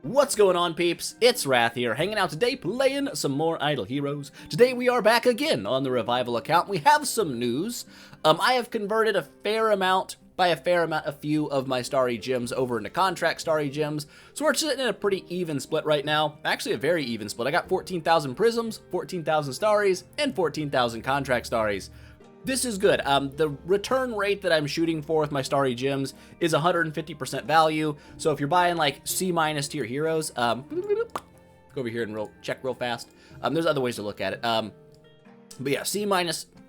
What's going on, peeps? It's Wrath here, hanging out today playing some more Idle Heroes. Today we are back again on the Revival account. We have some news. I have converted a few of my Starry Gems over into contract Starry Gems, so we're sitting in a pretty even split right now. Actually, a very even split. I got 14,000 Prisms, 14,000 Starries, and 14,000 contract Starries. This is good. The return rate that I'm shooting for with my Starry Gems is 150% value. So if you're buying like C- tier heroes, go over here and check real fast. There's other ways to look at it. But yeah, C-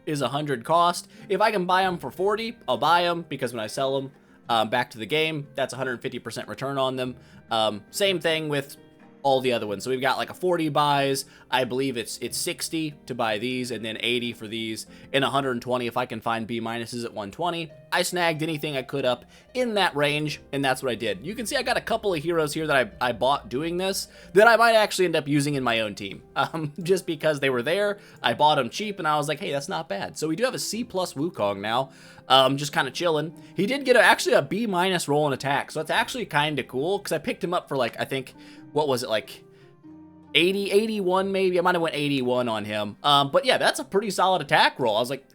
is 100 cost. If I can buy them for 40, I'll buy them because when I sell them back to the game, that's 150% return on them. Same thing with all the other ones. So we've got like a 40 buys. I believe it's 60 to buy these, and then 80 for these, and 120 if I can find B- at 120. I snagged anything I could up in that range, and that's what I did. You can see I got a couple of heroes here that I bought doing this that I might actually end up using in my own team. Just because they were there, I bought them cheap, and I was like, hey, that's not bad. So we do have a C+ Wukong now, just kind of chilling. He did get actually a B- roll in attack, so that's actually kind of cool, because I picked him up for like, I think, what was it, like 80, 81 maybe? I might have went 81 on him. But yeah, that's a pretty solid attack roll. I was like,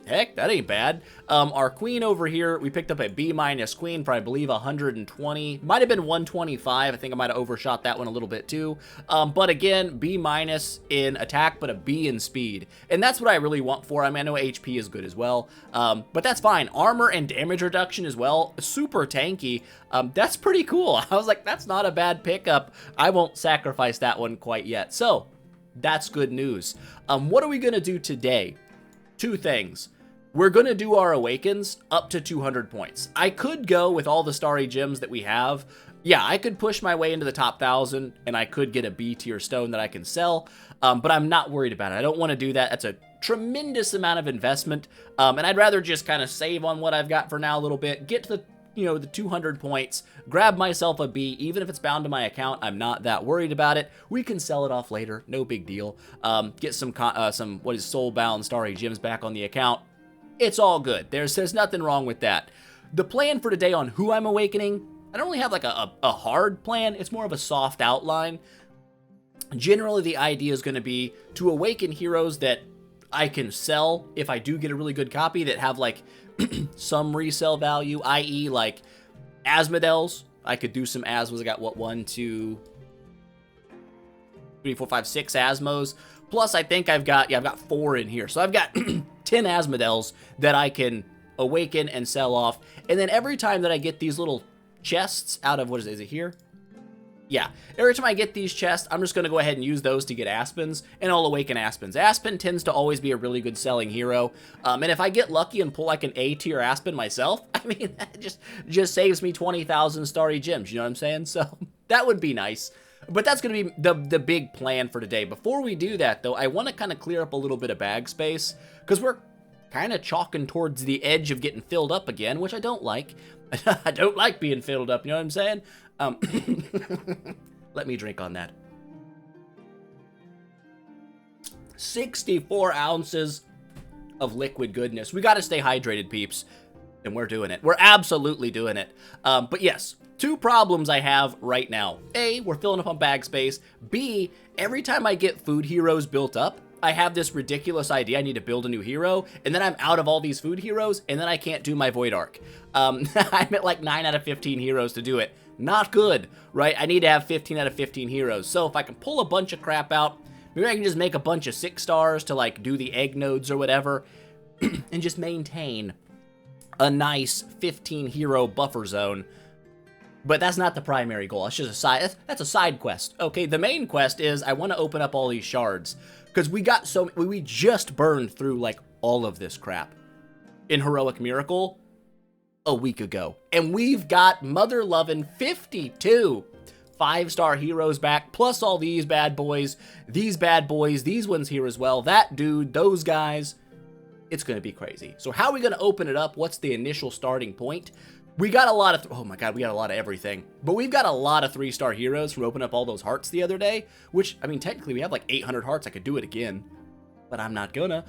heck, that ain't bad. Our queen over here, we picked up a B- queen for, I believe, 120. Might have been 125. I think I might have overshot that one a little bit too. But again, B- in attack, but a B in speed. And that's what I really want for him. I know HP is good as well. But that's fine. Armor and damage reduction as well. Super tanky. That's pretty cool. I was like, that's not a bad pickup. I won't sacrifice that one quite yet. So that's good news. What are we going to do today? Two things. We're going to do our awakens up to 200 points. I could go with all the Starry Gems that we have. Yeah, I could push my way into the top 1,000 and I could get a B tier stone that I can sell. But I'm not worried about it. I don't want to do that. That's a tremendous amount of investment. And I'd rather just kind of save on what I've got for now a little bit, get to the 200 points, grab myself a B, even if it's bound to my account. I'm not that worried about it. We can sell it off later, no big deal. Get some soul-bound Starry Gems back on the account. It's all good. There's nothing wrong with that. The plan for today on who I'm awakening, I don't really have like a hard plan. It's more of a soft outline. Generally, the idea is going to be to awaken heroes that I can sell if I do get a really good copy that have like some resale value, i.e. like Asmodels. I could do some Asmos. I got what, 1, 2, 3, 4, 5, 6 Asmos. Plus I think I've got 4 in here. So I've got 10 Asmodels that I can awaken and sell off. And then every time that I get these little chests out of, what is it here? Yeah, every time I get these chests, I'm just going to go ahead and use those to get Aspens, and I'll awaken Aspens. Aspen tends to always be a really good selling hero, and if I get lucky and pull like an A tier Aspen myself, I mean, that just saves me 20,000 Starry Gems, you know what I'm saying? So that would be nice. But that's going to be the big plan for today. Before we do that, though, I want to kind of clear up a little bit of bag space, because we're kind of chalking towards the edge of getting filled up again, which I don't like. I don't like being filled up, you know what I'm saying? Let me drink on that. 64 ounces of liquid goodness. We got to stay hydrated, peeps. And we're doing it. We're absolutely doing it. But yes, 2 problems I have right now. A, we're filling up on bag space. B, every time I get food heroes built up, I have this ridiculous idea I need to build a new hero, and then I'm out of all these food heroes, and then I can't do my Void Arc. I'm at like 9 out of 15 heroes to do it. Not good, right? I need to have 15 out of 15 heroes. So if I can pull a bunch of crap out, maybe I can just make a bunch of 6 stars to like do the egg nodes or whatever, and just maintain a nice 15 hero buffer zone. But that's not the primary goal. That's just that's a side quest. Okay, the main quest is I want to open up all these shards. Because we just burned through like all of this crap in Heroic Miracle a week ago. And we've got mother loving 52 5-star heroes back, plus all these bad boys, these ones here as well. That dude, those guys, it's going to be crazy. So how are we going to open it up? What's the initial starting point? We got a lot of, oh my god, we got a lot of everything. But we've got a lot of 3-star heroes from opening up all those hearts the other day, which, I mean, technically we have like 800 hearts. I could do it again. but I'm not gonna.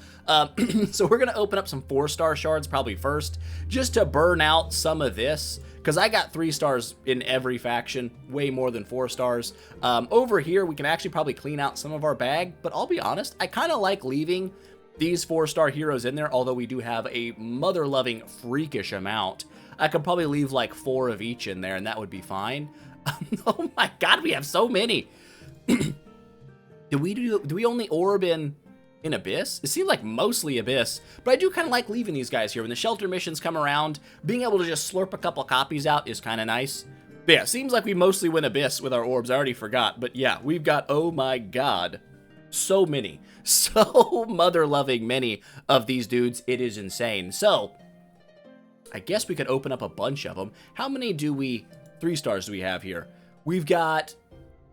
So we're gonna open up some 4-star shards probably first, just to burn out some of this, because I got 3 stars in every faction, way more than 4 stars. Over here, we can actually probably clean out some of our bag, but I'll be honest, I kind of like leaving these 4-star heroes in there, although we do have a mother-loving freakish amount. I could probably leave like 4 of each in there, and that would be fine. Oh my god, we have so many. Do we only orb in Abyss? It seemed like mostly Abyss, but I do kind of like leaving these guys here. When the shelter missions come around, being able to just slurp a couple copies out is kind of nice. But yeah, seems like we mostly win Abyss with our orbs. I already forgot, but yeah, we've got, oh my god, so many. So mother-loving many of these dudes. It is insane. So, I guess we could open up a bunch of them. How many 3 stars do we have here? We've got,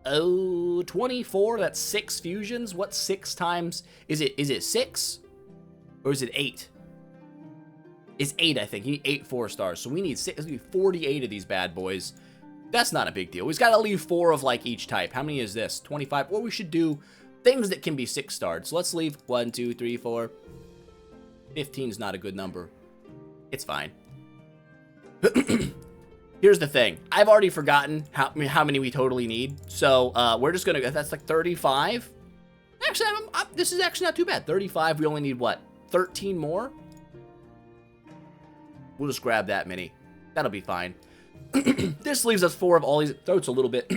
24. That's 6 fusions. What's 6 times? Is it 6? Or is it 8? It's 8, I think. You need 8 4 stars. So we need 6. We need 48 of these bad boys. That's not a big deal. We've got to leave 4 of like each type. How many is this? 25. Or we should do things that can be 6 starred. So let's leave 1, 2, 3, 4. 15 is not a good number. It's fine. Here's the thing. I've already forgotten how many we totally need. So we're just going to, that's like 35. Actually, this is actually not too bad. 35, we only need what? 13 more? We'll just grab that many. That'll be fine. This leaves us 4 of all these. Throat's a little bit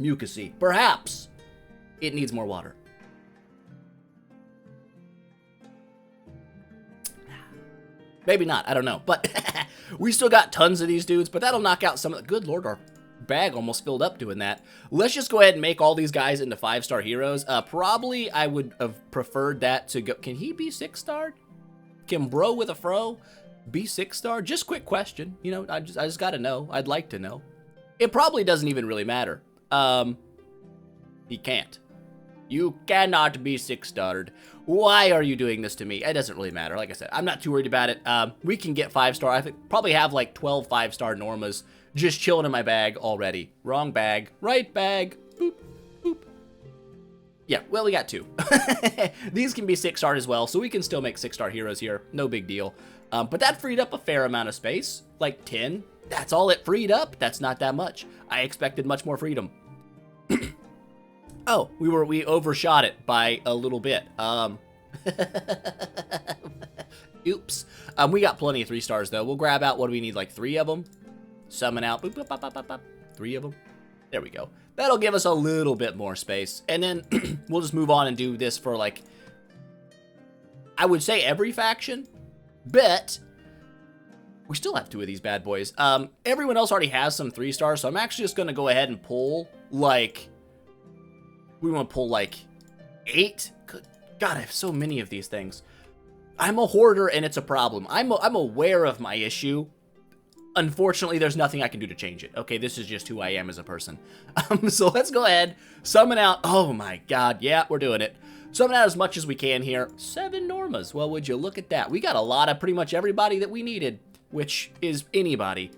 mucusy. Perhaps it needs more water. Maybe not. I don't know. But we still got tons of these dudes. But that'll knock out some of the... Good lord, our bag almost filled up doing that. Let's just go ahead and make all these guys into 5-star heroes. Probably I would have preferred that to go... Can he be 6-starred? Can bro with a fro be 6-star? Just quick question. You know, I just gotta know. I'd like to know. It probably doesn't even really matter. He can't. You cannot be 6-starred. Why are you doing this to me? It doesn't really matter. Like I said, I'm not too worried about it. We can get 5-star. I think probably have like 12 5-star Normas just chilling in my bag already. Wrong bag. Right bag. Boop, boop. Yeah, well, we got 2. These can be 6-star as well, so we can still make 6-star heroes here. No big deal. But that freed up a fair amount of space. Like 10. That's all it freed up. That's not that much. I expected much more freedom. Oh, we overshot it by a little bit. Oops. We got plenty of 3 stars though. We'll grab out, what do we need, like 3 of them? Summon out, boop, boop, boop, boop, boop, boop. 3 of them. There we go. That'll give us a little bit more space. And then we'll just move on and do this for like, I would say every faction, but we still have 2 of these bad boys. Everyone else already has some 3 stars, so I'm actually just gonna go ahead and pull like, we want to pull like 8. Good God, I have so many of these things. I'm a hoarder and it's a problem. I'm aware of my issue. Unfortunately, there's nothing I can do to change it. Okay, this is just who I am as a person. So let's go ahead, summon out. Oh my God, yeah, we're doing it. Summon out as much as we can here. 7 Normas. Well, would you look at that? We got a lot of pretty much everybody that we needed, which is anybody.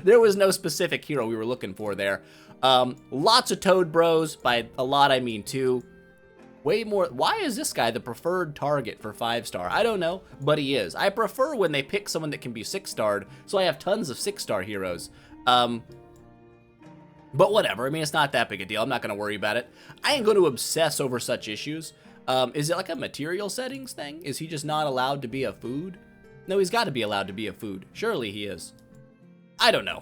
There was no specific hero we were looking for there. Lots of Toad Bros. By a lot, I mean 2. Way more. Why is this guy the preferred target for 5-star? I don't know, but he is. I prefer when they pick someone that can be 6-starred, so I have tons of 6-star heroes. But whatever. I mean, it's not that big a deal. I'm not going to worry about it. I ain't going to obsess over such issues. Is it like a material settings thing? Is he just not allowed to be a food? No, he's got to be allowed to be a food. Surely he is. I don't know.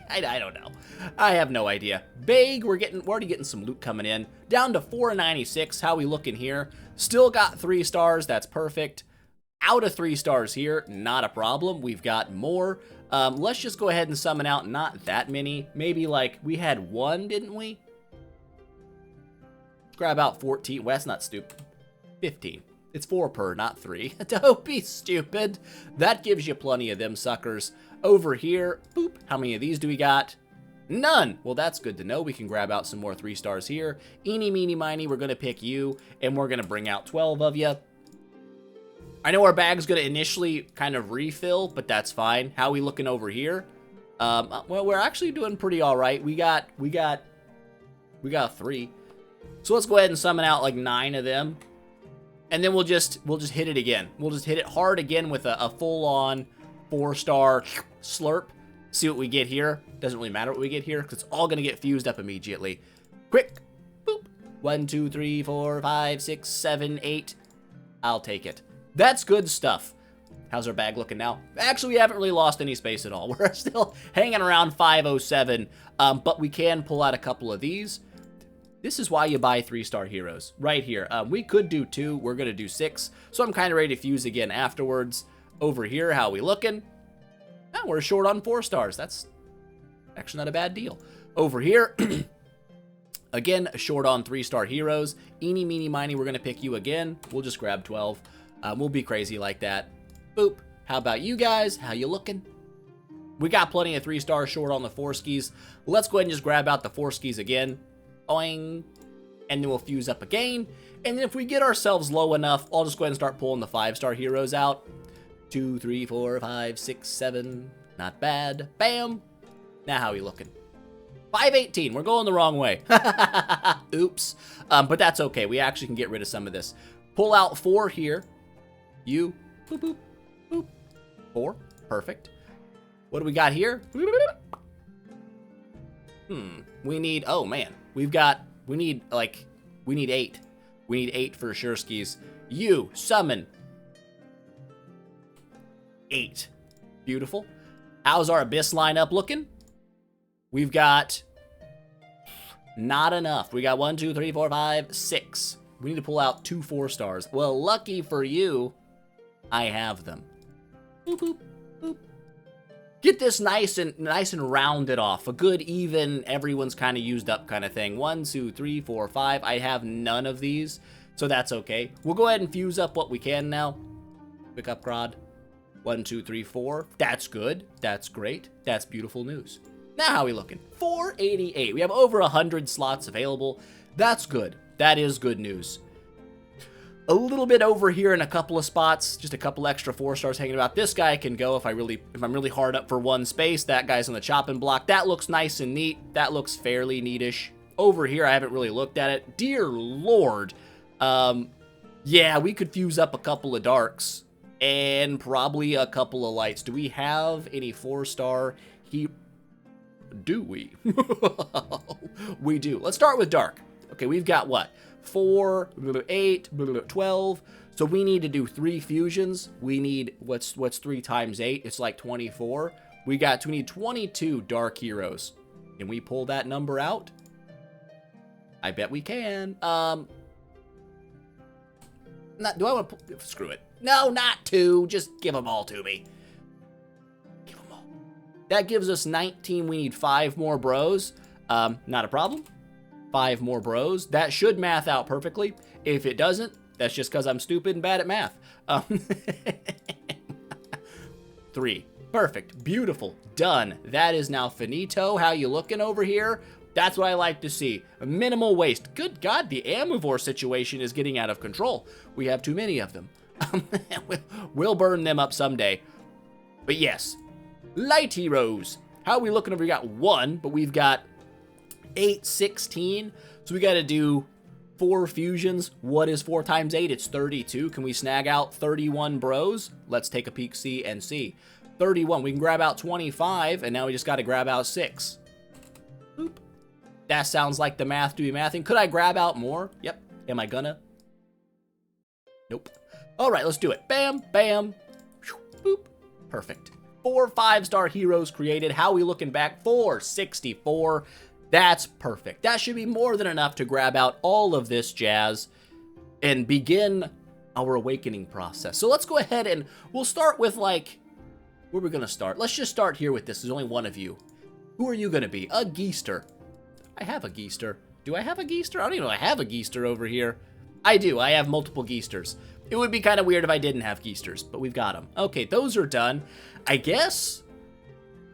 I don't know. I have no idea. Big, we're already getting some loot coming in. Down to 496. How we looking here? Still got 3 stars. That's perfect. Out of 3 stars here. Not a problem. We've got more. Let's just go ahead and summon out not that many. Maybe like we had 1, didn't we? Grab out 14. Well, that's not stupid. 15. It's 4 per, not 3. Don't be stupid. That gives you plenty of them suckers. Over here, boop. How many of these do we got? None. Well, that's good to know. We can grab out some more 3 stars here. Eeny, meeny, miny, we're going to pick you, and we're going to bring out 12 of you. I know our bag's going to initially kind of refill, but that's fine. How are we looking over here? Well, we're actually doing pretty all right. We got 3. So let's go ahead and summon out like 9 of them. And then we'll just hit it again. We'll just hit it hard again with a full-on 4-star slurp. See what we get here. Doesn't really matter what we get here, because it's all going to get fused up immediately. Quick. Boop. 1, 2, 3, 4, 5, 6, 7, 8. I'll take it. That's good stuff. How's our bag looking now? Actually, we haven't really lost any space at all. We're still hanging around 507, but we can pull out a couple of these. This is why you buy 3-star heroes, right here. We could do 2, we're gonna do 6, so I'm kind of ready to fuse again afterwards. Over here, how we looking? Oh, we're short on 4 stars. That's actually not a bad deal. Over here, again, short on 3-star heroes. Eeny, meeny, miny, we're gonna pick you again. We'll just grab 12. We'll be crazy like that. Boop. How about you guys? How you looking? We got plenty of 3-stars short on the 4 skis. Let's go ahead and just grab out the 4 skis again. Boing. And then we'll fuse up again. And then if we get ourselves low enough, I'll just go ahead and start pulling the 5-star heroes out. 2, 3, 4, 5, 6, 7. Not bad. Bam. Now how are we looking? 518. We're going the wrong way. Oops. But that's okay. We actually can get rid of some of this. Pull out 4 here. You. Boop, boop, boop. 4. Perfect. What do we got here? We need, oh man. We need 8. We need 8 for sure skis. You, summon. 8. Beautiful. How's our Abyss lineup looking? We've got not enough. We got 1, 2, 3, 4, 5, 6. We need to pull out 2 4-stars. Well, lucky for you, I have them. Boop, boop, boop. Get this nice and rounded off. A good, even, everyone's kind of used up kind of thing. 1, 2, 3, 4, 5. I have none of these, so that's okay. We'll go ahead and fuse up what we can now. Pick up Grod. 1, 2, 3, 4. That's good. That's great. That's beautiful news. Now how are we looking? 488. We have over 100 slots available. That's good. That is good news. A little bit over here in a couple of spots, just a couple extra 4-stars hanging about. This guy can go if I'm really hard up for 1 space. That guy's on the chopping block. That looks nice and neat. That looks fairly neatish. Over here, I haven't really looked at it. Dear Lord. Yeah, we could fuse up a couple of darks and probably a couple of lights. Do we have any 4-star? Do we? We do. Let's start with dark. Okay, we've got what? 4, 8, 12. So we need to do 3 fusions. We need, what's 3 times 8? It's like 24. We need 22 dark heroes. Can we pull that number out? I bet we can. Do I want to, screw it. No, not 2. Just give them all to me. Give them all. That gives us 19. We need 5 more bros. Not a problem. 5 more bros. That should math out perfectly. If it doesn't, that's just because I'm stupid and bad at math. 3. Perfect. Beautiful. Done. That is now finito. How you looking over here? That's what I like to see. Minimal waste. Good God, the Amuvor situation is getting out of control. We have too many of them. We'll burn them up someday. But yes. Light heroes. How are we looking over? We got 1, but we've got 8, 16. So we got to do 4 fusions. What is 4 times 8? It's 32. Can we snag out 31 bros? Let's take a peek, see, and see. 31. We can grab out 25, and now we just got to grab out 6. Boop. That sounds like the math to be mathing. Could I grab out more? Yep. Am I gonna? Nope. All right, let's do it. Bam, bam. Boop. Perfect. 4 5-star heroes created. How are we looking back? 464. That's perfect. That should be more than enough to grab out all of this jazz and begin our awakening process. So let's go ahead and we'll start with, like, where are we going to start? Let's just start here with this. There's only one of you. Who are you going to be? A Geester. I have a Geester. Do I have a Geester? I don't even know I have a Geester over here. I do. I have multiple Geesters. It would be kind of weird if I didn't have Geesters, but we've got them. Okay, those are done. I guess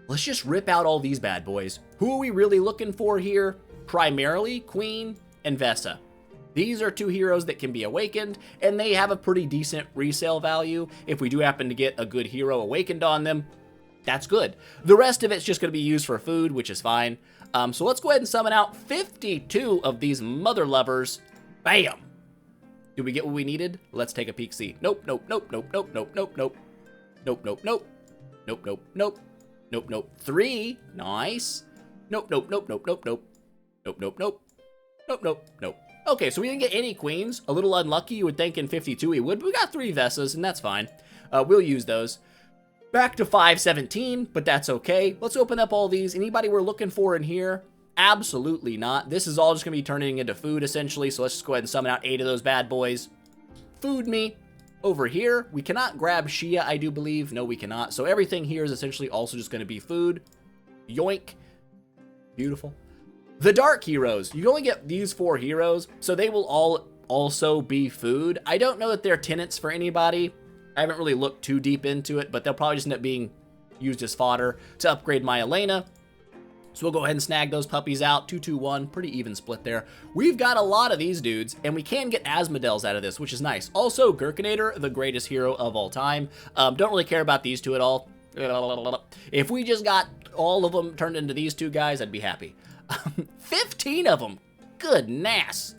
let's just rip out all these bad boys. Who are we really looking for here? Primarily Queen and Vessa. These are 2 heroes that can be awakened, and they have a pretty decent resale value. If we do happen to get a good hero awakened on them, That's good. The rest of it's just going to be used for food, which is fine. So let's go ahead and summon out 52 of these mother lovers. Bam! Did we get what we needed? Let's take a peek, see. Nope, nope, nope, nope, nope, nope, nope, nope. Nope, nope, nope. Nope, nope, nope. Nope, nope. 3. Nice. Nope, nope, nope, nope, nope, nope. Nope, nope, nope. Nope, nope, nope. Okay, so we didn't get any queens. A little unlucky. You would think in 52 we would, but we got 3 Vessas, and that's fine. We'll use those. Back to 517, but that's okay. Let's open up all these. Anybody we're looking for in here? Absolutely not. This is all just going to be turning into food, essentially, so let's just go ahead and summon out 8 of those bad boys. Food me. Over here, we cannot grab Shia, I do believe. No, we cannot. So everything here is essentially also just going to be food. Yoink. Beautiful. The Dark Heroes. You only get these 4 heroes, so they will all also be food. I don't know that they're tenants for anybody. I haven't really looked too deep into it, but they'll probably just end up being used as fodder to upgrade my Elena. So we'll go ahead and snag those puppies out. 2-2-1, pretty even split there. We've got a lot of these dudes, and we can get Asmodels out of this, which is nice. Also, Gurkinator, the greatest hero of all time. Don't really care about these 2 at all. If we just got all of them turned into these 2 guys, I'd be happy. 15 of them. Goodness.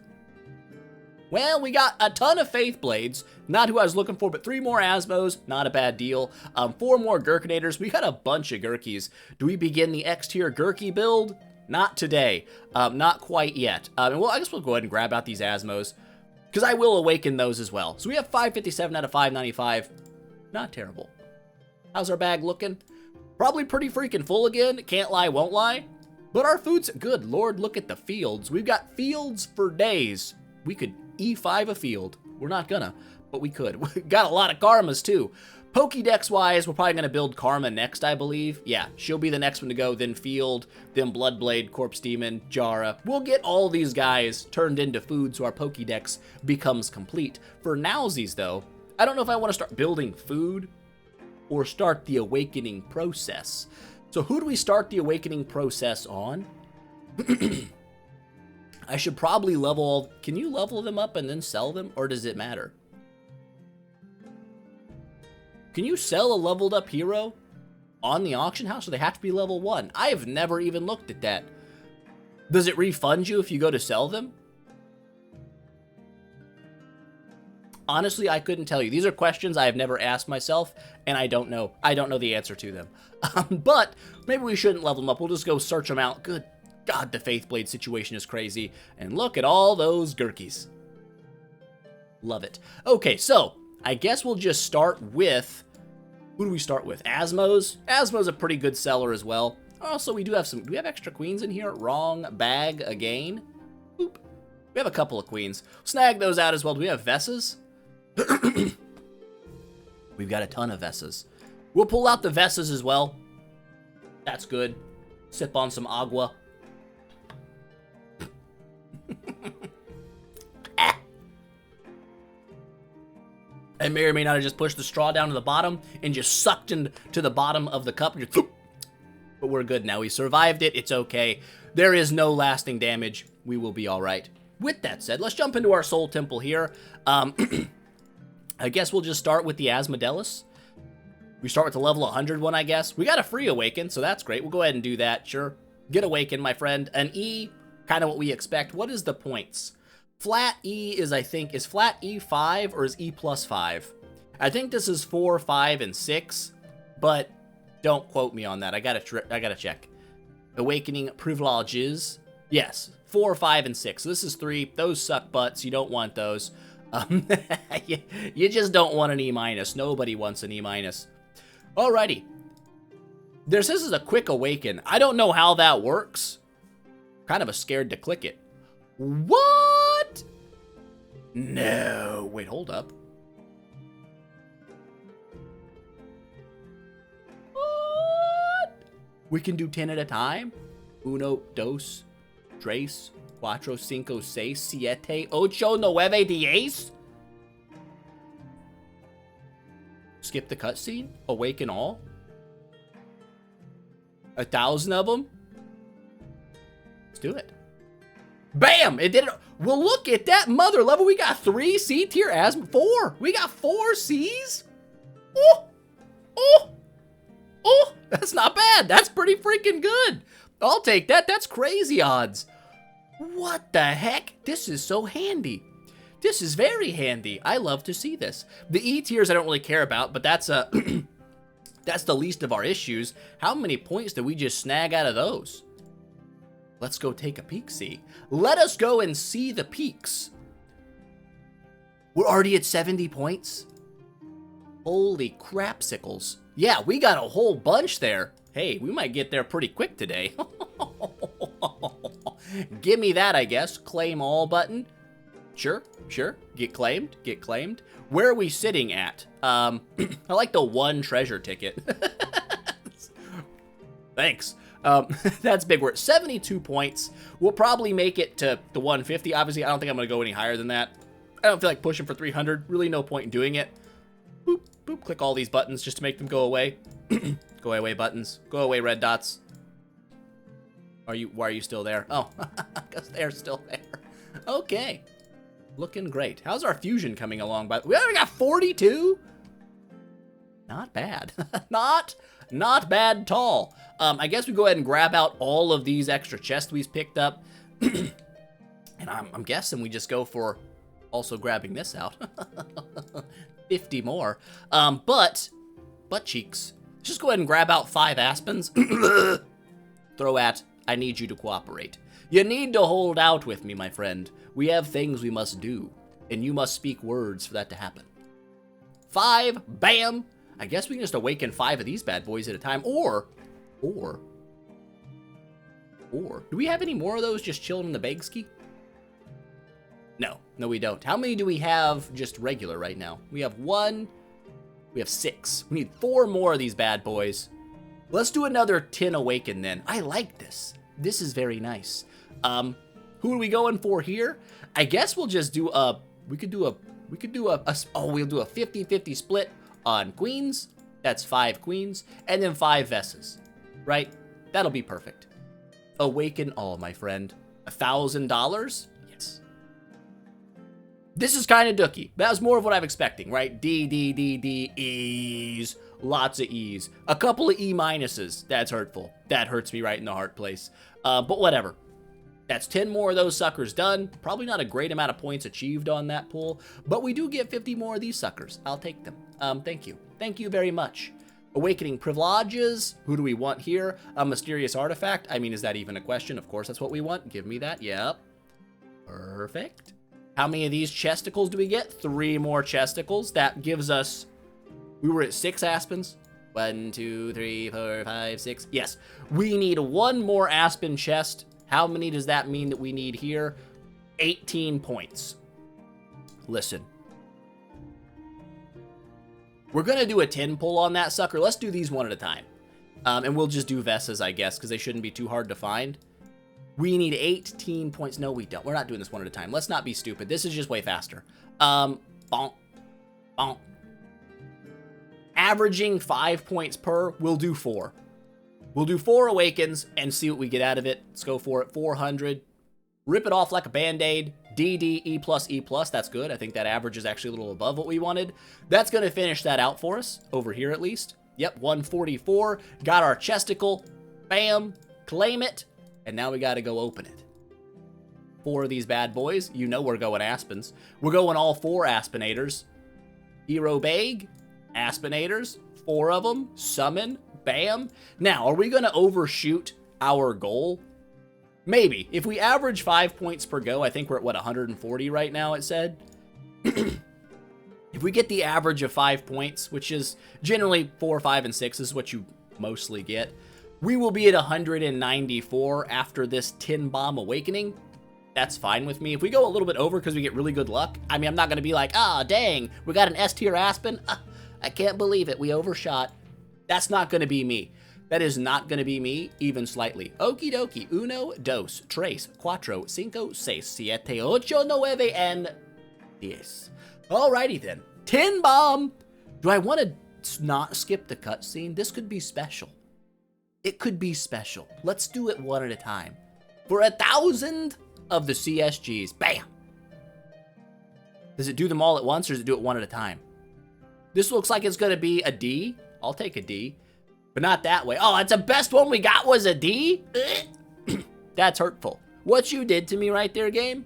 Well, we got a ton of Faith Blades. Not who I was looking for, but 3 more Asmos. Not a bad deal. 4 more Gurkinators. We got a bunch of Gurkies. Do we begin the X-tier Gurky build? Not today. Not quite yet. And well, I guess we'll go ahead and grab out these Asmos, because I will awaken those as well. So we have 557 out of 595. Not terrible. How's our bag looking? Probably pretty freaking full again. Can't lie, won't lie. But our food's good. Lord, look at the fields. We've got fields for days. We could E5 a field. We're not gonna, but we could. We got a lot of Karmas too. Pokédex-wise, we're probably gonna build Karma next, I believe. Yeah, she'll be the next one to go, then Field, then Bloodblade, Corpse Demon, Jara. We'll get all these guys turned into food so our Pokédex becomes complete. For nowsies, though, I don't know if I want to start building food or start the awakening process. So who do we start the awakening process on? I should probably level... Can you level them up and then sell them? Or does it matter? Can you sell a leveled up hero on the auction house? Or they have to be level 1? I have never even looked at that. Does it refund you if you go to sell them? Honestly, I couldn't tell you. These are questions I have never asked myself, and I don't know. I don't know the answer to them. But maybe we shouldn't level them up. We'll just go search them out. Good God, the Faith Blade situation is crazy. And look at all those Gurkies. Love it. Okay, so I guess we'll just start with... Who do we start with? Asmos? Asmo's a pretty good seller as well. Also, we do have some... Do we have extra queens in here? Wrong bag again. Boop. We have a couple of queens. Snag those out as well. Do we have Vessas? We've got a ton of Vessas. We'll pull out the Vessas as well. That's good. Sip on some agua. I may or may not have just pushed the straw down to the bottom and just sucked into the bottom of the cup. But we're good now. We survived it. It's okay. There is no lasting damage. We will be all right. With that said, let's jump into our soul temple here. I guess we'll just start with the Asmodelis. We start with the level 100 one, I guess. We got a free awaken, so that's great. We'll go ahead and do that. Sure. Get awaken, my friend. An E, kind of what we expect. What is the points? Flat E is, I think, is flat E 5 or is E plus 5? I think this is 4, 5, and 6, but don't quote me on that. I gotta check. Awakening privileges. Yes, 4, 5, and 6. So this is 3. Those suck butts. You don't want those. You just don't want an E minus. Nobody wants an E minus. Alrighty. This is a quick awaken. I don't know how that works. Kind of scared to click it. What? No. Wait, hold up. What? We can do 10 at a time? Uno, dos, tres, cuatro, cinco, seis, siete, ocho, nueve, diez? Skip the cutscene? Awaken all? 1,000 of them? Let's do it. Bam! It did it. Well, look at that mother level. We got 3 C tier as 4. We got 4 C's. Oh! Oh! Oh, that's not bad. That's pretty freaking good. I'll take that. That's crazy odds. What the heck? This is so handy. This is very handy. I love to see this. The E tiers I don't really care about, but that's that's the least of our issues. How many points did we just snag out of those? Let's go take a peek-see. Let us go and see the peaks. We're already at 70 points. Holy crapsicles. Yeah, we got a whole bunch there. Hey, we might get there pretty quick today. Give me that, I guess. Claim all button. Sure, sure. Get claimed, get claimed. Where are we sitting at? I like the one treasure ticket. Thanks. That's big. We're at 72 points. We'll probably make it to the 150. Obviously, I don't think I'm going to go any higher than that. I don't feel like pushing for 300. Really no point in doing it. Boop, boop. Click all these buttons just to make them go away. Go away buttons. Go away red dots. Why are you still there? Oh, because they're still there. Okay. Looking great. How's our fusion coming along? We already got 42? Not bad. Not bad at all. I guess we go ahead and grab out all of these extra chests we've picked up. And I'm guessing we just go for also grabbing this out. 50 more. Butt cheeks. Just go ahead and grab out 5 aspens. Throw at, I need you to cooperate. You need to hold out with me, my friend. We have things we must do, and you must speak words for that to happen. 5, bam. I guess we can just awaken 5 of these bad boys at a time, or, do we have any more of those just chilling in the bagski? No, we don't. How many do we have just regular right now? We have 1, we have 6. We need 4 more of these bad boys. Let's do another 10 awaken then. I like this. This is very nice. Who are we going for here? I guess we'll just do we'll do a 50-50 split on queens. That's 5 queens, and then 5 Vessas, right? That'll be perfect. Awaken all, my friend. $1,000? Yes. This is kind of dookie. That was more of what I'm expecting, right? D, E's. Lots of E's. A couple of E minuses. That's hurtful. That hurts me right in the heart place. But whatever. That's 10 more of those suckers done. Probably not a great amount of points achieved on that pull, but we do get 50 more of these suckers. I'll take them. Thank you. Thank you very much. Awakening privileges. Who do we want here? A mysterious artifact. I mean, is that even a question? Of course, that's what we want. Give me that. Yep. Perfect. How many of these chesticles do we get? 3 more chesticles. That gives us... We were at 6 aspens. 1, 2, 3, 4, 5, 6. Yes. We need 1 more aspen chest. How many does that mean that we need here? 18 points. Listen. We're going to do a 10 pull on that sucker. Let's do these one at a time. And we'll just do Vessas, I guess, because they shouldn't be too hard to find. We need 18 points. No, we don't. We're not doing this one at a time. Let's not be stupid. This is just way faster. Bonk. Bonk. Averaging 5 points per, we'll do 4. We'll do 4 awakens and see what we get out of it. Let's go for it. 400. Rip it off like a band-aid. DD, E+, E+. That's good. I think that average is actually a little above what we wanted. That's going to finish that out for us, over here at least. Yep, 144. Got our chesticle. Bam. Claim it. And now we got to go open it. 4 of these bad boys. You know we're going aspens. We're going all 4 aspenators. Hero bag. Aspenators. 4 of them. Summon. Bam. Now, are we going to overshoot our goal? Maybe. If we average 5 points per go, I think we're at, what, 140 right now, it said? If we get the average of 5 points, which is generally 4, 5, and 6 is what you mostly get, we will be at 194 after this 10 bomb awakening. That's fine with me. If we go a little bit over because we get really good luck, I mean, I'm not going to be like, ah, dang, we got an S tier aspen. I can't believe it. We overshot. That's not going to be me. That is not going to be me, even slightly. Okie dokie. 1, 2, 3, 4, 5, 6, 7, 8, 9, and 10. Alrighty then. 10 bomb. Do I want to not skip the cutscene? This could be special. It could be special. Let's do it one at a time. For 1,000 of the CSGs. Bam. Does it do them all at once, or does it do it one at a time? This looks like it's going to be a D. I'll take a D. But not that way. Oh, it's the best one we got was a D? That's hurtful. What you did to me right there, game?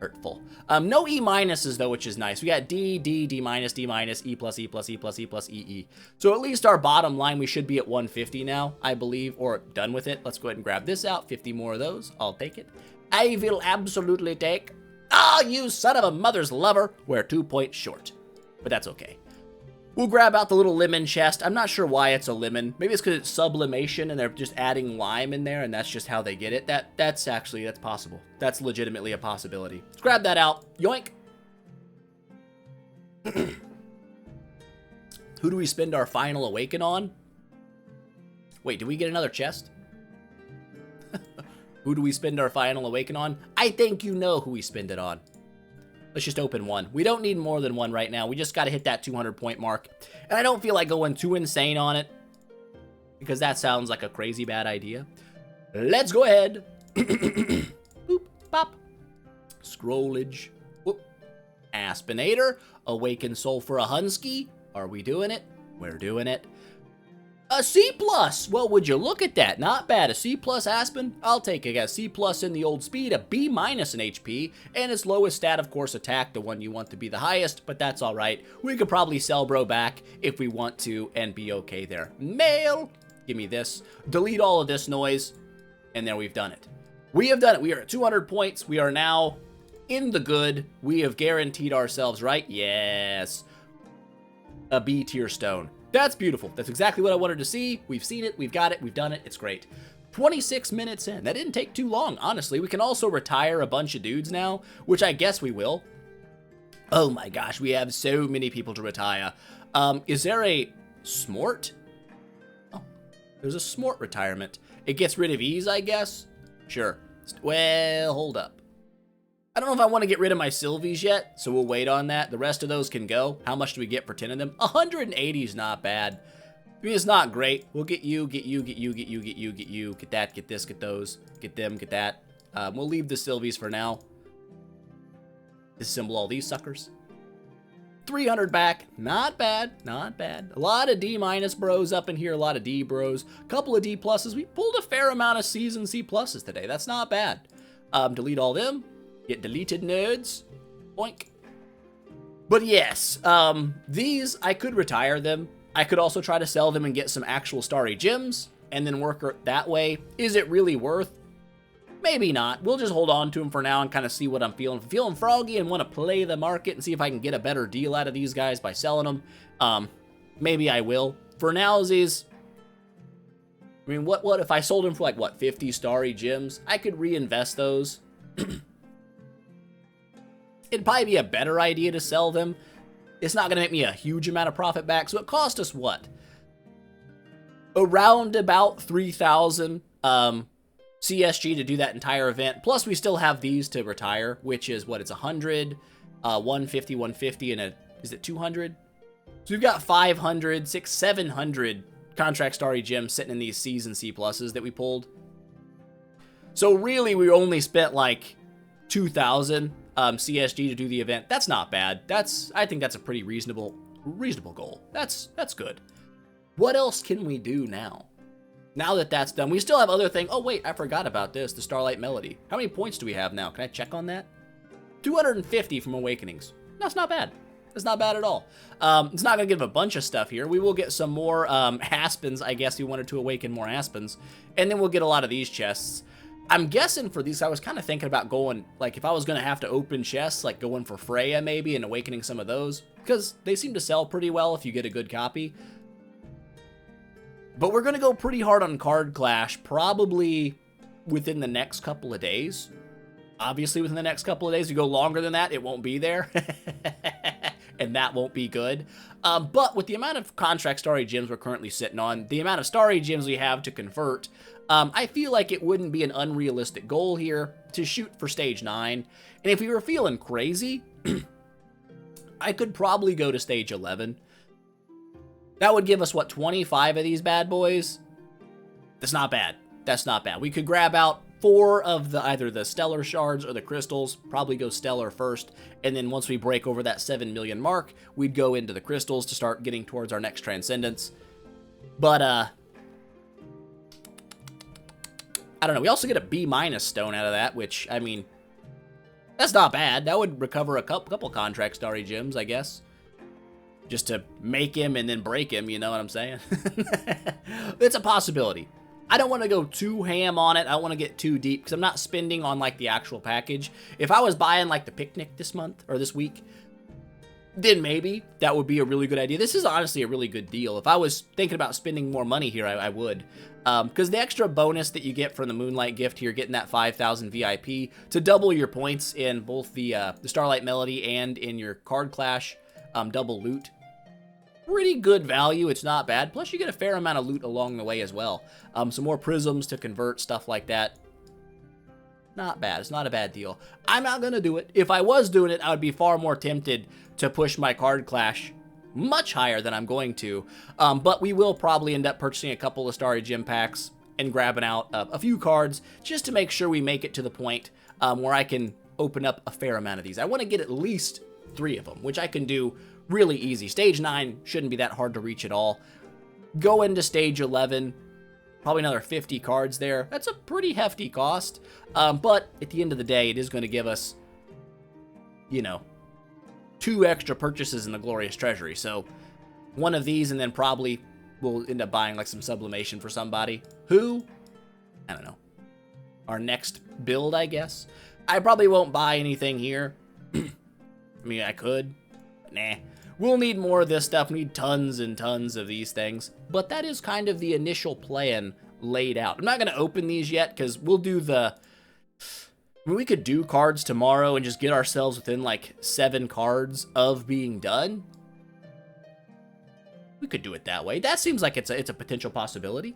Hurtful. No E minuses though, which is nice. We got D, D, D minus, D minus, E plus, E plus, E plus, E plus, E, E. So at least our bottom line, we should be at 150 now, I believe, or done with it. Let's go ahead and grab this out. 50 more of those. I'll take it. I will absolutely take. Oh, you son of a mother's lover. We're 2 points short, but that's okay. We'll grab out the little lemon chest. I'm not sure why it's a lemon. Maybe it's because it's sublimation and they're just adding lime in there and that's just how they get it. That's possible. That's legitimately a possibility. Let's grab that out. Yoink. Who do we spend our final awaken on? Wait, did we get another chest? Who do we spend our final awaken on? I think you know who we spend it on. Let's just open one. We don't need more than one right now. We just got to hit that 200 point mark. And I don't feel like going too insane on it, because that sounds like a crazy bad idea. Let's go ahead. Boop, pop. Scrollage. Whoop. Aspinator. Awaken Soul for a Hunsky. Are we doing it? We're doing it. A C+. Well, would you look at that? Not bad. A C+ Aspen? I'll take it. I got a C+ in the old speed, a B- in HP, and its lowest stat, of course, attack, the one you want to be the highest, but that's all right. We could probably sell bro back if we want to and be okay there. Mail! Give me this. Delete all of this noise, and there we've done it. We have done it. We are at 200 points. We are now in the good. We have guaranteed ourselves, right? Yes. A B tier stone. That's beautiful. That's exactly what I wanted to see. We've seen it. We've got it. We've done it. It's great. 26 minutes in. That didn't take too long, honestly. We can also retire a bunch of dudes now, which I guess we will. Oh my gosh, we have so many people to retire. Is there a smort? Oh, there's a smort retirement. It gets rid of ease, I guess? Sure. Well, hold up. I don't know if I want to get rid of my Sylvies yet, so we'll wait on that. The rest of those can go. How much do we get for 10 of them? 180 is not bad. I mean, it's not great. We'll get you, get you, get you, get you, get you, get you, get that, get this, get those, get them, get that. We'll leave the Sylvies for now. Disassemble all these suckers. 300 back. Not bad, not bad. A lot of D- bros up in here, a lot of D bros. A couple of D pluses. We pulled a fair amount of C's and C pluses today. That's not bad. Delete all them. Get deleted, nerds. Boink. But yes, these, I could retire them. I could also try to sell them and get some actual starry gems and then work that way. Is it really worth? Maybe not. We'll just hold on to them for now and kind of see what I'm feeling. If I'm feeling froggy and want to play the market and see if I can get a better deal out of these guys by selling them, maybe I will. For nowsies, I mean, what if I sold them for like, what, 50 starry gems? I could reinvest those. It'd probably be a better idea to sell them. It's not going to make me a huge amount of profit back, so it cost us what? Around about 3,000 CSG to do that entire event. Plus, we still have these to retire, which is what? It's 100, 150, 150, and is it 200? So we've got 500, 600, 700 contract starry gems sitting in these C's and C pluses that we pulled. So really, we only spent like 2,000 CSG to do the event. That's not bad. I think that's a pretty reasonable goal. That's good. What else can we do now? Now that that's done, we still have other things. Oh wait, I forgot about this, the Starlight Melody. How many points do we have now? Can I check on that? 250 from Awakenings. That's not bad. That's not bad at all. It's not going to give a bunch of stuff here. We will get some more Aspens, I guess we wanted to awaken more Aspens. And then we'll get a lot of these chests. I'm guessing for these, I was kind of thinking about going, like, if I was going to have to open chests, like going for Freya maybe and awakening some of those, because they seem to sell pretty well if you get a good copy. But we're going to go pretty hard on Card Clash, probably within the next couple of days. Obviously, within the next couple of days, if you go longer than that, it won't be there. And that won't be good. But with the amount of contract starry gems we're currently sitting on, the amount of starry gems we have to convert, I feel like it wouldn't be an unrealistic goal here to shoot for stage 9. And if we were feeling crazy, I could probably go to stage 11. That would give us, what, 25 of these bad boys? That's not bad. That's not bad. We could grab out 4 of either the stellar shards or the crystals, probably go stellar first, and then once we break over that 7 million mark, we'd go into the crystals to start getting towards our next transcendence. But, I don't know. We also get a B- stone out of that, which, I mean, that's not bad. That would recover a couple contract starry gems, I guess. Just to make him and then break him, you know what I'm saying? It's a possibility. I don't want to go too ham on it. I don't want to get too deep because I'm not spending on like the actual package. If I was buying like the picnic this month or this week, then maybe that would be a really good idea. This is honestly a really good deal. If I was thinking about spending more money here, I would. Because the extra bonus that you get from the Moonlight gift here, getting that 5,000 VIP to double your points in both the Starlight Melody and in your Card Clash double loot. Pretty good value. It's not bad. Plus, you get a fair amount of loot along the way as well. Some more prisms to convert, stuff like that. Not bad. It's not a bad deal. I'm not going to do it. If I was doing it, I would be far more tempted to push my Card Clash much higher than I'm going to. But we will probably end up purchasing a couple of Starry Gem packs and grabbing out a few cards just to make sure we make it to the point where I can open up a fair amount of these. I want to get at least 3 of them, which I can do really easy. Stage 9 shouldn't be that hard to reach at all. Go into stage 11, probably another 50 cards there. That's a pretty hefty cost, but at the end of the day, it is going to give us, you know, 2 extra purchases in the Glorious Treasury. So one of these, and then probably we'll end up buying like some sublimation for somebody who, I don't know, our next build, I guess. I probably won't buy anything here. I mean, I could, but nah. We'll need more of this stuff. We need tons and tons of these things. But that is kind of the initial plan laid out. I'm not going to open these yet because we'll do the... I mean, we could do cards tomorrow and just get ourselves within like 7 cards of being done. We could do it that way. That seems like it's a potential possibility.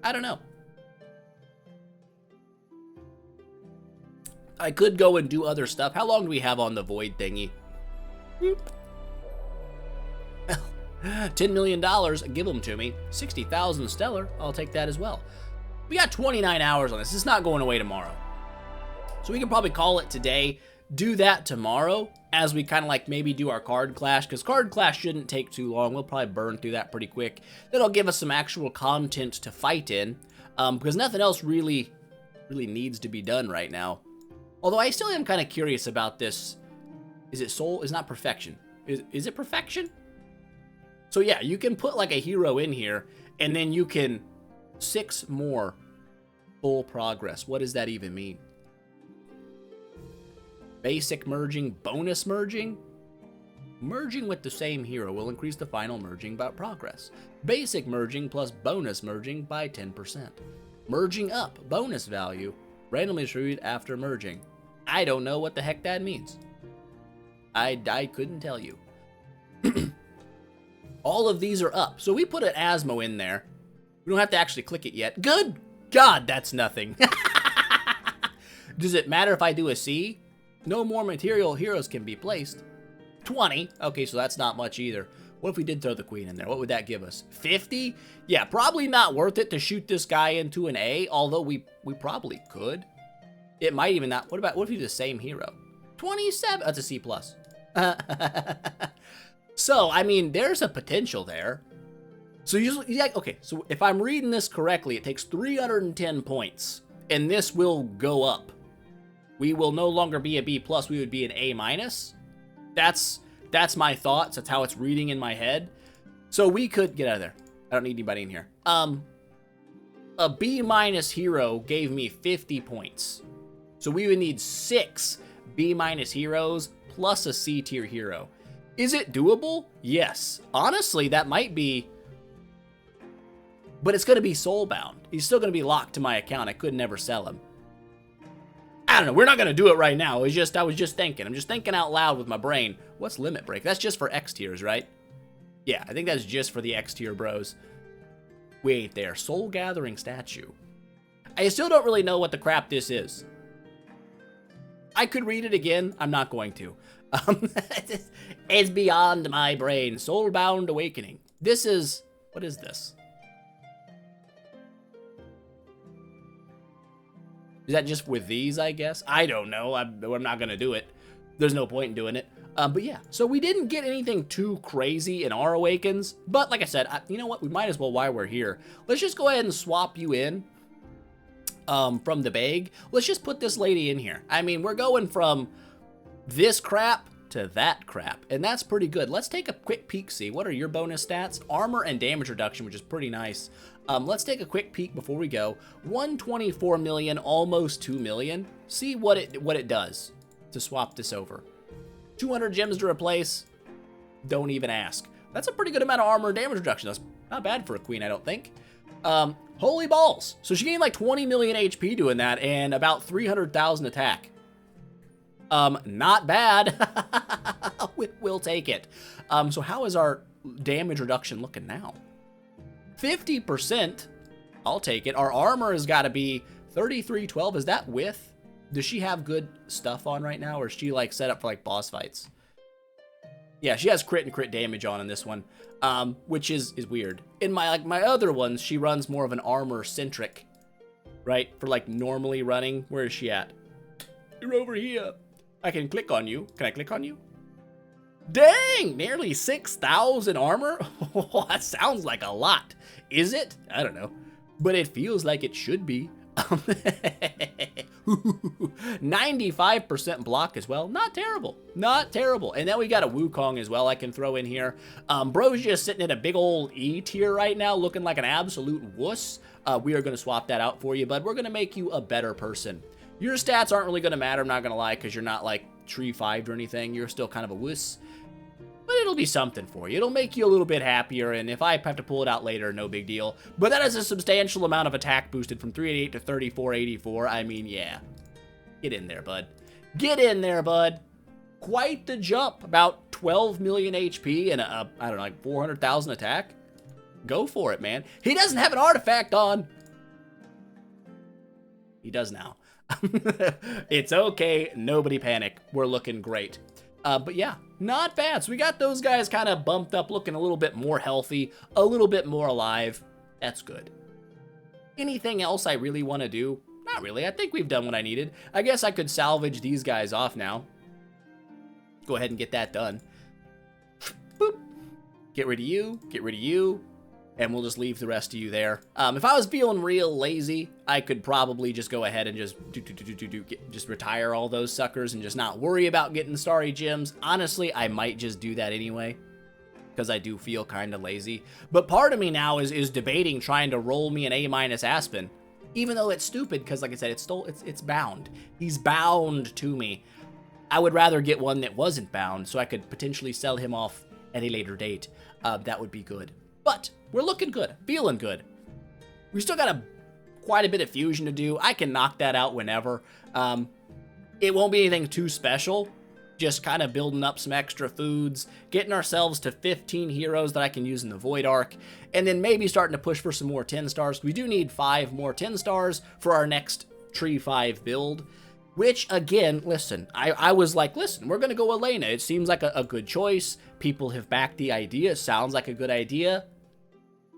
I don't know. I could go and do other stuff. How long do we have on the void thingy? Boop. $10 million, give them to me. 60,000 stellar, I'll take that as well. We got 29 hours on this. It's not going away tomorrow. So we can probably call it today, do that tomorrow, as we kind of like maybe do our Card Clash, because Card Clash shouldn't take too long. We'll probably burn through that pretty quick. That'll give us some actual content to fight in, because nothing else really needs to be done right now. Although I still am kind of curious about this. Is it Soul? Is not Perfection. Is it Perfection? So yeah, you can put like a hero in here, and then you can 6 more full progress. What does that even mean? Basic merging, bonus merging? Merging with the same hero will increase the final merging by progress. Basic merging plus bonus merging by 10%. Merging up, bonus value, randomly distributed after merging. I don't know what the heck that means. I couldn't tell you. All of these are up. So we put an Asmo in there. We don't have to actually click it yet. Good God, that's nothing. Does it matter if I do a C? No more material heroes can be placed. 20. Okay, so that's not much either. What if we did throw the queen in there? What would that give us? 50? Yeah, probably not worth it to shoot this guy into an A, although we probably could. It might even not. What if we do the same hero? 27. That's a C+. So, I mean, there's a potential there. So usually, yeah, okay, so if I'm reading this correctly, it takes 310 points, and this will go up. We will no longer be a B+, we would be an A-. That's my thoughts, that's how it's reading in my head. So we could, get out of there. I don't need anybody in here. A B- hero gave me 50 points. So we would need 6 B- heroes plus a C tier hero. Is it doable? Yes. Honestly, that might be, but it's going to be soulbound. He's still going to be locked to my account. I could never sell him. I don't know. We're not going to do it right now. I was just thinking. I'm just thinking out loud with my brain. What's limit break? That's just for X tiers, right? Yeah, I think that's just for the X tier bros. We ain't there. Soul Gathering Statue. I still don't really know what the crap this is. I could read it again. I'm not going to. It's beyond my brain. Soulbound Awakening. This is... What is this? Is that just with these, I guess? I don't know. I'm not going to do it. There's no point in doing it. But yeah, so we didn't get anything too crazy in our awakens, but like I said, you know what, we might as well while we're here. Let's just go ahead and swap you in from the bag. Let's just put this lady in here. I mean, we're going from this crap to that crap, and that's pretty good. Let's take a quick peek, see what are your bonus stats? Armor and damage reduction, which is pretty nice. Let's take a quick peek before we go. 124 million, almost 2 million. See what it does to swap this over. 200 gems to replace. Don't even ask. That's a pretty good amount of armor and damage reduction. That's not bad for a queen, I don't think. Holy balls. So she gained like 20 million HP doing that and about 300,000 attack. Not bad. We'll take it. So how is our damage reduction looking now? 50%. I'll take it. Our armor has got to be 3312. Is that with? Does she have good stuff on right now, or is she like set up for like boss fights? Yeah, she has crit and crit damage on in this one, which is weird. In my other ones, she runs more of an armor centric, right? For like normally running. Where is she at? You're over here. I can click on you. Can I click on you? Dang, nearly 6,000 armor. That sounds like a lot. Is it? I don't know, but it feels like it should be. 95% block as well. Not terrible. Not terrible. And then we got a Wukong as well I can throw in here. Bro's just sitting in a big old E tier right now, looking like an absolute wuss. We are going to swap that out for you, bud. We're going to make you a better person. Your stats aren't really going to matter, I'm not going to lie, because you're not like tree 5'd or anything. You're still kind of a wuss. But it'll be something for you. It'll make you a little bit happier, and if I have to pull it out later, no big deal. But that is a substantial amount of attack boosted from 388 to 3484. I mean, yeah. Get in there, bud. Get in there, bud. Quite the jump. About 12 million HP and I don't know, like 400,000 attack. Go for it, man. He doesn't have an artifact on. He does now. It's okay. Nobody panic. We're looking great. But yeah, not bad. So we got those guys kind of bumped up, looking a little bit more healthy, a little bit more alive. That's good. Anything else I really want to do? Not really. I think we've done what I needed. I guess I could salvage these guys off now. Go ahead and get that done. Boop. Get rid of you. Get rid of you. And we'll just leave the rest of you there. If I was feeling real lazy, I could probably just go ahead and just just retire all those suckers and just not worry about getting starry gems. Honestly, I might just do that anyway, because I do feel kind of lazy. But part of me now is debating trying to roll me an A- Aspen, even though it's stupid because, like I said, it's bound. He's bound to me. I would rather get one that wasn't bound, so I could potentially sell him off at a later date. That would be good. But we're looking good, feeling good. We still got quite a bit of fusion to do. I can knock that out whenever. It won't be anything too special. Just kind of building up some extra foods, getting ourselves to 15 heroes that I can use in the Void Arc, and then maybe starting to push for some more 10 stars. We do need 5 more 10 stars for our next Tree 5 build. Which, again, listen, I was like, listen, we're going to go Elena. It seems like a good choice. People have backed the idea. It sounds like a good idea.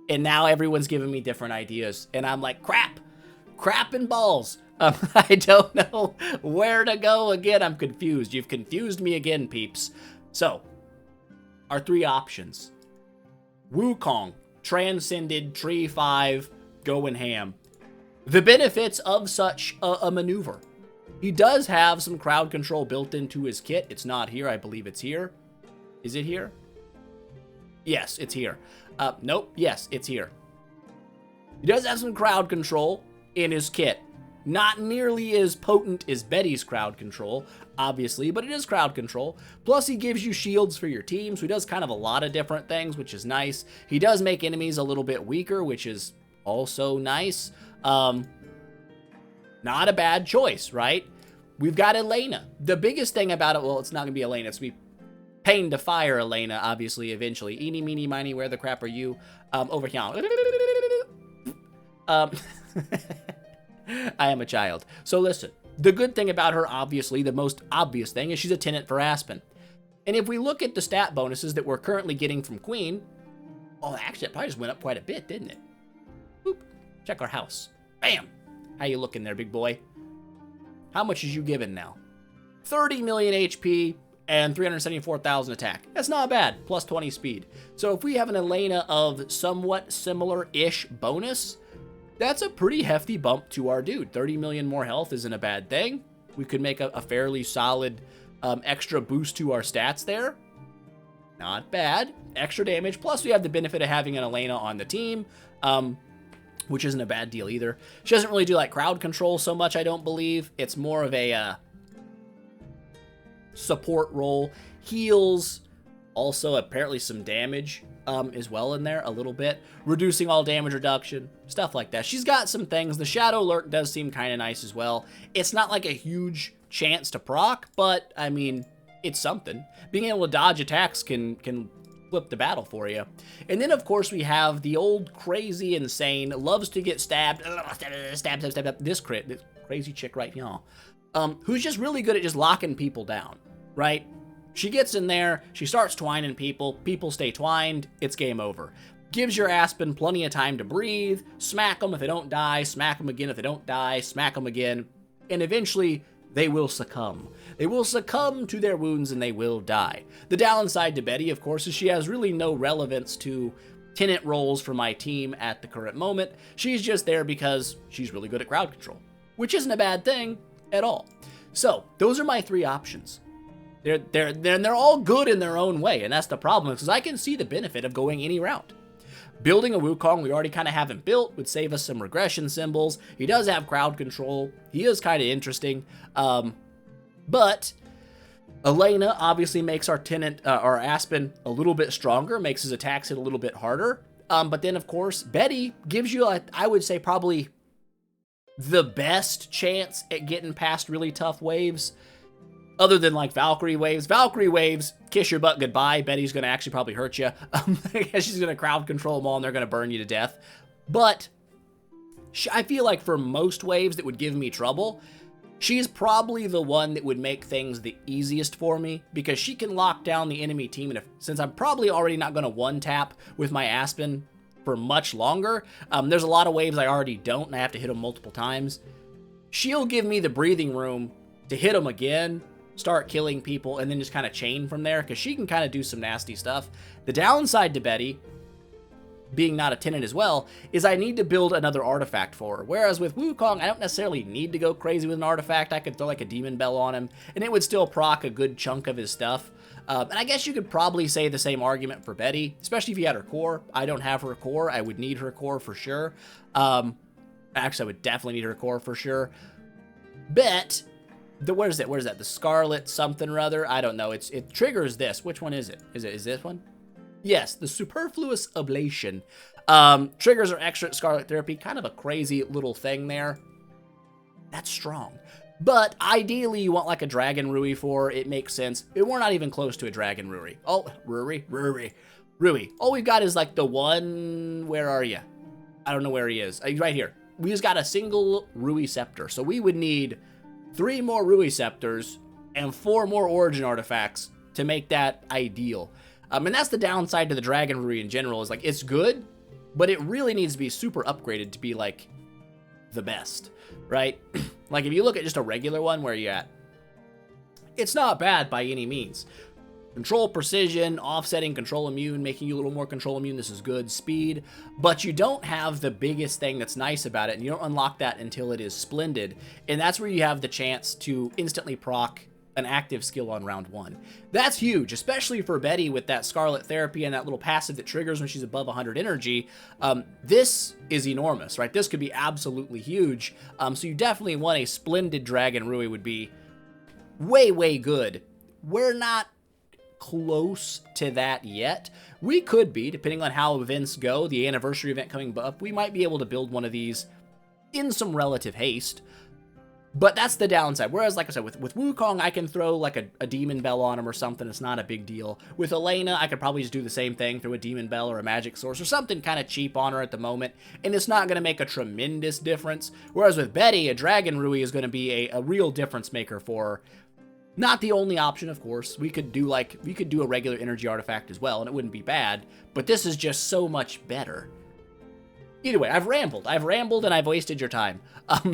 And now everyone's giving me different ideas. And I'm like, crap and balls. I don't know where to go again. I'm confused. You've confused me again, peeps. So, our 3 options. Wukong, transcended, Tree 5, going ham. The benefits of such a maneuver. He does have some crowd control built into his kit. It's not here. I believe it's here. Is it here? Yes, it's here. Nope. Yes, it's here. He does have some crowd control in his kit. Not nearly as potent as Betty's crowd control, obviously, but it is crowd control. Plus, he gives you shields for your team, so he does kind of a lot of different things, which is nice. He does make enemies a little bit weaker, which is also nice. Not a bad choice, right? We've got Elena. The biggest thing about it, well, it's not going to be Elena. It's going to be Pain to Fire Elena, obviously, eventually. Eeny, meeny, miny, where the crap are you? Over here. I am a child. So listen, the good thing about her, obviously, the most obvious thing, is she's a tenant for Aspen. And if we look at the stat bonuses that we're currently getting from Queen, oh, actually, it probably just went up quite a bit, didn't it? Boop. Check our house. Bam. How you looking there, big boy? How much is you giving now? 30 million HP and 374,000 attack. That's not bad, plus 20 speed. So if we have an Elena of somewhat similar-ish bonus, that's a pretty hefty bump to our dude. 30 million more health isn't a bad thing. We could make a fairly solid extra boost to our stats there. Not bad. Extra damage, plus we have the benefit of having an Elena on the team, which isn't a bad deal either. She doesn't really do like crowd control so much, I don't believe. It's more of a support role. Heals, also apparently some damage as well in there a little bit. Reducing all damage reduction, stuff like that. She's got some things. The Shadow Lurk does seem kind of nice as well. It's not like a huge chance to proc, but I mean, it's something. Being able to dodge attacks can flip the battle for you. And then, of course, we have the old crazy, insane, loves to get stabbed, stab, this crazy chick right here, who's just really good at just locking people down, right? She gets in there, she starts twining people, people stay twined, it's game over. Gives your Aspen plenty of time to breathe, smack them if they don't die, smack them again if they don't die, smack them again, and eventually they will succumb. They will succumb to their wounds and they will die. The downside to Betty, of course, is she has really no relevance to tenant roles for my team at the current moment. She's just there because she's really good at crowd control, which isn't a bad thing at all. So those are my three options. They're all good in their own way, and that's the problem, because I can see the benefit of going any route. Building a Wukong we already kind of haven't built would save us some regression symbols. He does have crowd control. He is kind of interesting. But Elena obviously makes our tenant, our Aspen, a little bit stronger, makes his attacks hit a little bit harder. But then, of course, Betty gives you, I would say, probably the best chance at getting past really tough waves. Other than like Valkyrie waves. Valkyrie waves, kiss your butt goodbye. Betty's going to actually probably hurt you. She's going to crowd control them all and they're going to burn you to death. But I feel like for most waves that would give me trouble, she's probably the one that would make things the easiest for me, because she can lock down the enemy team. And since I'm probably already not going to one-tap with my Aspen for much longer, there's a lot of waves I already don't and I have to hit them multiple times. She'll give me the breathing room to hit them again, start killing people, and then just kind of chain from there, because she can kind of do some nasty stuff. The downside to Betty, being not a tenant as well, is I need to build another artifact for her. Whereas with Wukong, I don't necessarily need to go crazy with an artifact. I could throw like a demon bell on him, and it would still proc a good chunk of his stuff. And I guess you could probably say the same argument for Betty, especially if you had her core. I don't have her core. I would need her core for sure. Actually, I would definitely need her core for sure. But where's that? The Scarlet something or other? I don't know. It triggers this. Which one is it? Is this one? Yes, the Superfluous Ablation. Triggers our extra Scarlet Therapy. Kind of a crazy little thing there. That's strong. But ideally, you want like a Dragon Rui for it. Makes sense. We're not even close to a Dragon Rui. Oh, Rui. All we've got is like the one... Where are you? I don't know where he is. Right here. We just got a single Rui Scepter. So we would need 3 more Rui Scepters and 4 more Origin Artifacts to make that ideal. And that's the downside to the Dragon Rui in general, is like, it's good, but it really needs to be super upgraded to be like the best, right? Like if you look at just a regular one, where you at? It's not bad by any means. Control precision, offsetting control immune, making you a little more control immune. This is good. Speed. But you don't have the biggest thing that's nice about it, and you don't unlock that until it is splendid. And that's where you have the chance to instantly proc an active skill on round 1. That's huge, especially for Betty with that Scarlet Therapy and that little passive that triggers when she's above 100 energy. This is enormous, right? This could be absolutely huge. So you definitely want a splendid Dragon Rui would be way, way good. We're not close to that yet. We could be, depending on how events go. The anniversary event coming up, we might be able to build one of these in some relative haste. But that's the downside. Whereas, like I said, with Wukong, I can throw like a Demon Bell on him or something. It's not a big deal. With Elena, I could probably just do the same thing, throw a Demon Bell or a Magic Source or something kind of cheap on her at the moment, and it's not going to make a tremendous difference. Whereas with Betty, a Dragon Rui is going to be a real difference maker for her. Not the only option, of course. We could do a regular energy artifact as well, and it wouldn't be bad. But this is just so much better. Either way, I've rambled and I've wasted your time.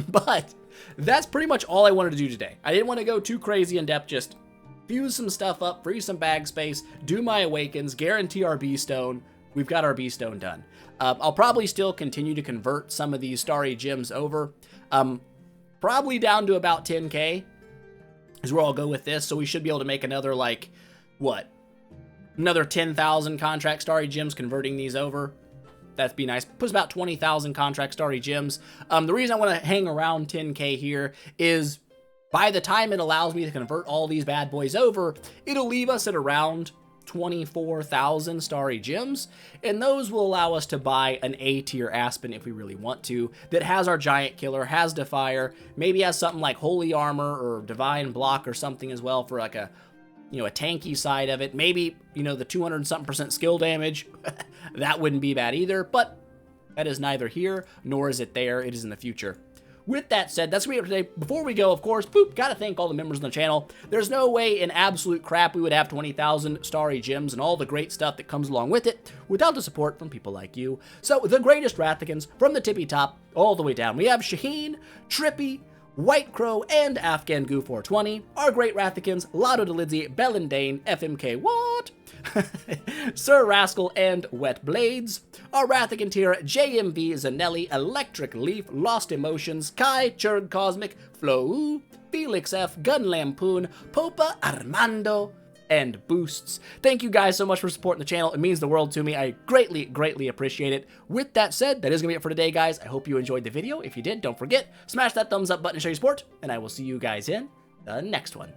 But that's pretty much all I wanted to do today. I didn't want to go too crazy in depth, just fuse some stuff up, free some bag space, do my awakens, guarantee our B-stone. We've got our B-stone done. I'll probably still continue to convert some of these starry gems over. Probably down to about 10k is where I'll go with this. So we should be able to make another, like, what? Another 10,000 contract starry gems converting these over. That'd be nice. Puts about 20,000 contract starry gems. The reason I want to hang around 10k here is by the time it allows me to convert all these bad boys over, it'll leave us at around 24,000 starry gems, and those will allow us to buy an A-tier Aspen if we really want to, that has our giant killer, has Defier, maybe has something like Holy Armor or Divine Block or something as well for like a, you know, a tanky side of it. Maybe, you know, the 200-something% skill damage. That wouldn't be bad either, but that is neither here nor is it there. It is in the future. With that said, that's going to be it for today. Before we go, of course, gotta thank all the members on the channel. There's no way in absolute crap we would have 20,000 starry gems and all the great stuff that comes along with it without the support from people like you. So, the greatest Rathicans from the tippy top all the way down. We have Shaheen, Trippy, White Crow, and Afghan Goo 420. Our great Rathicans, Lotto Delidzi, Bellendane, FMK, what? Sir Rascal, and Wet Blades. Our Rathican tier, JMV, Zanelli, Electric Leaf, Lost Emotions, Kai, Churg Cosmic, Flow, Felix F, Gun Lampoon, Popa, Armando, and Boosts. Thank you guys so much for supporting the channel. It means the world to me. I greatly, greatly appreciate it. With that said, that is going to be it for today, guys. I hope you enjoyed the video. If you did, don't forget, smash that thumbs up button to show your support, and I will see you guys in the next one.